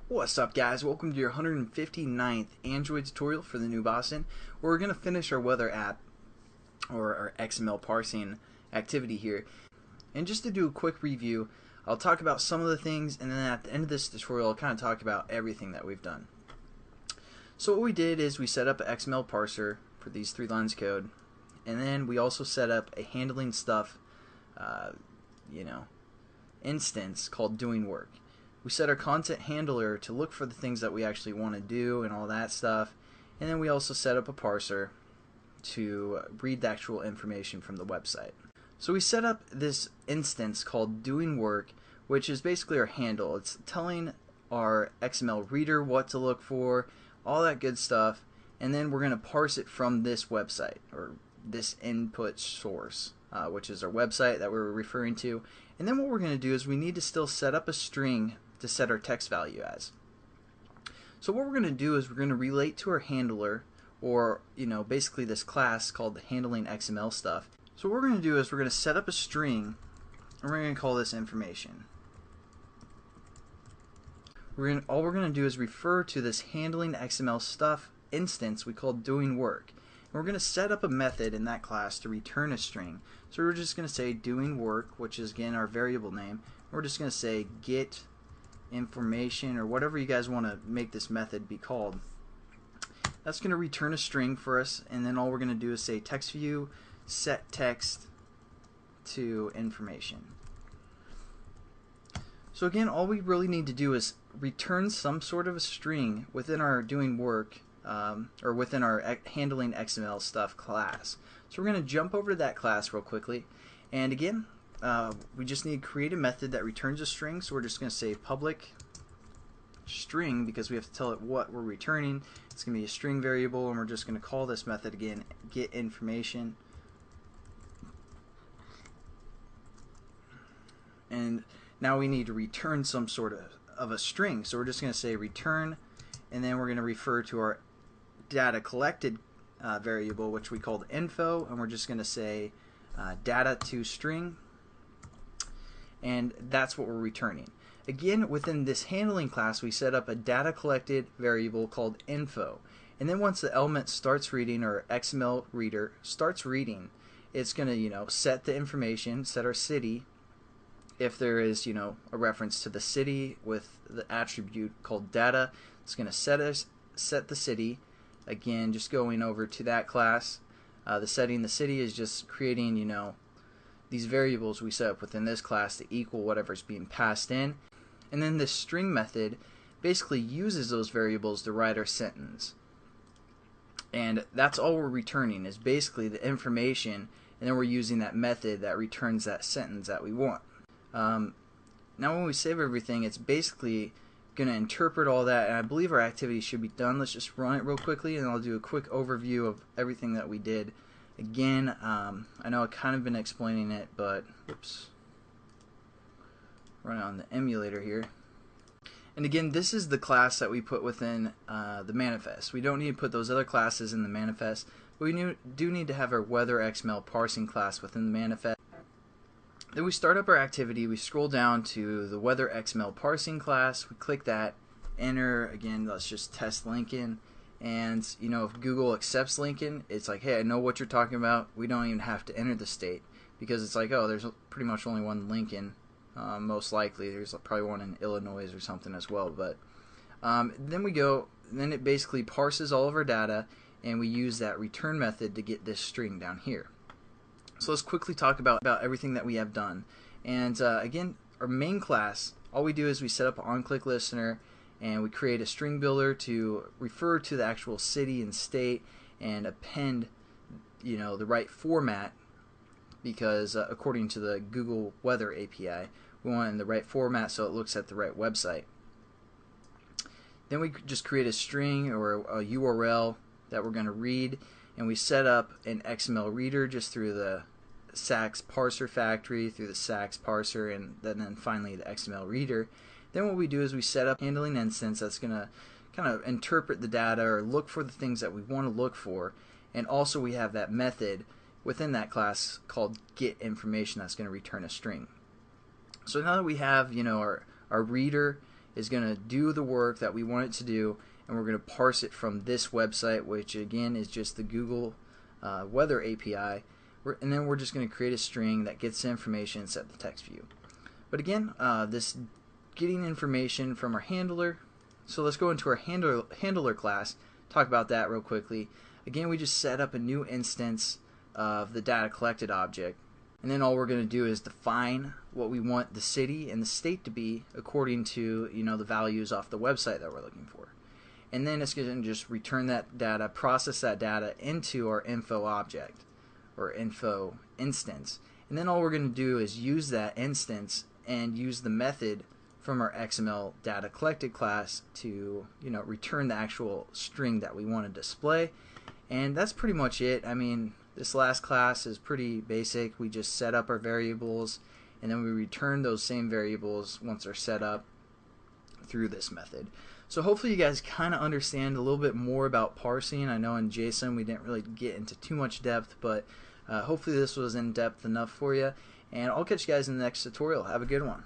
What's up, guys? Welcome to your 159th Android tutorial for the new Boston, where we're going to finish our weather app, or our XML parsing activity here. And just to do a quick review, I'll talk about some of the things, and then at the end of this tutorial I'll kind of talk about everything that we've done. So what we did is we set up an XML parser for these 3 lines of code, and then we also set up a handling stuff instance called doing work. We set our content handler to look for the things that we actually want to do and all that stuff, and then we also set up a parser to read the actual information from the website. So we set up this instance called doing work, which is basically our handle. It's telling our XML reader what to look for, all that good stuff, and then we're going to parse it from this website, or this input source, which is our website that we're referring to. And then what we're going to do is we need to still set up a string to set our text value as. So what we're going to do is we're going to relate to our handler, or basically this class called handling XML stuff. So what we're going to do is we're going to set up a string, and we're going to call this information. All we're going to do is refer to this handling XML stuff instance we call doing work. And we're going to set up a method in that class to return a string. So we're just going to say doing work, which is again our variable name. We're just going to say get information, or whatever you guys want to make this method be called. That's going to return a string for us, and then all we're going to do is say text view set text to information. So again, all we really need to do is return some sort of a string within our doing work, or within our handling XML stuff class. So we're going to jump over to that class real quickly, and again we just need to create a method that returns a string. So we're just going to say public string, because we have to tell it what we're returning. It's going to be a string variable, and we're just going to call this method again get information. And now we need to return some sort of a string, so we're just going to say return, and then we're going to refer to our data collected variable, which we called info, and we're just going to say data to string, and that's what we're returning. Again, within this handling class we set up a data collected variable called info, and then once the element starts reading, or XML reader starts reading, it's going to set the information, set our city. If there is a reference to the city with the attribute called data, it's going to set the city. Again, just going over to that class, the setting the city is just creating these variables we set up within this class to equal whatever's being passed in, and then this string method basically uses those variables to write our sentence, and that's all we're returning is basically the information, and then we're using that method that returns that sentence that we want. Now when we save everything, it's basically going to interpret all that, and I believe our activity should be done. Let's just run it real quickly, and I'll do a quick overview of everything that we did. Again, I know I've kind of been explaining it, but oops, run it on the emulator here. And again, this is the class that we put within the manifest. We don't need to put those other classes in the manifest, but we do need to have our weather XML parsing class within the manifest. Then we start up our activity, we scroll down to the weather XML parsing class, we click that, enter. Again, let's just test Lincoln, and if Google accepts Lincoln, it's like, hey, I know what you're talking about. We don't even have to enter the state, because it's like, oh, there's pretty much only one Lincoln. Most likely there's probably one in Illinois or something as well, but then it basically parses all of our data, and we use that return method to get this string down here. So let's quickly talk about everything that we have done. And again, our main class, all we do is we set up an on-click listener, and we create a string builder to refer to the actual city and state, and append the right format, because according to the Google Weather API, we want it in the right format so it looks at the right website. Then we just create a string or a URL that we're going to read, and we set up an XML reader just through the SAX parser factory, through the SAX parser, and then finally the XML reader. Then what we do is we set up a handling instance that's going to kind of interpret the data, or look for the things that we want to look for, and also we have that method within that class called get information that's going to return a string. So now that we have our reader is going to do the work that we want it to do, and we're going to parse it from this website, which again is just the Google Weather API, and then we're just going to create a string that gets the information and set the text view. But again, this getting information from our handler, so let's go into our handler class, talk about that real quickly. Again, we just set up a new instance of the data collected object, and then all we're going to do is define what we want the city and the state to be according to the values off the website that we're looking for. And then it's going to just return that data, process that data into our info object or info instance. And then all we're going to do is use that instance and use the method from our XML data collected class to return the actual string that we want to display. And that's pretty much it. I mean, this last class is pretty basic. We just set up our variables and then we return those same variables once they're set up through this method. So hopefully you guys kind of understand a little bit more about parsing. I know in JSON we didn't really get into too much depth, but hopefully this was in depth enough for you. And I'll catch you guys in the next tutorial. Have a good one.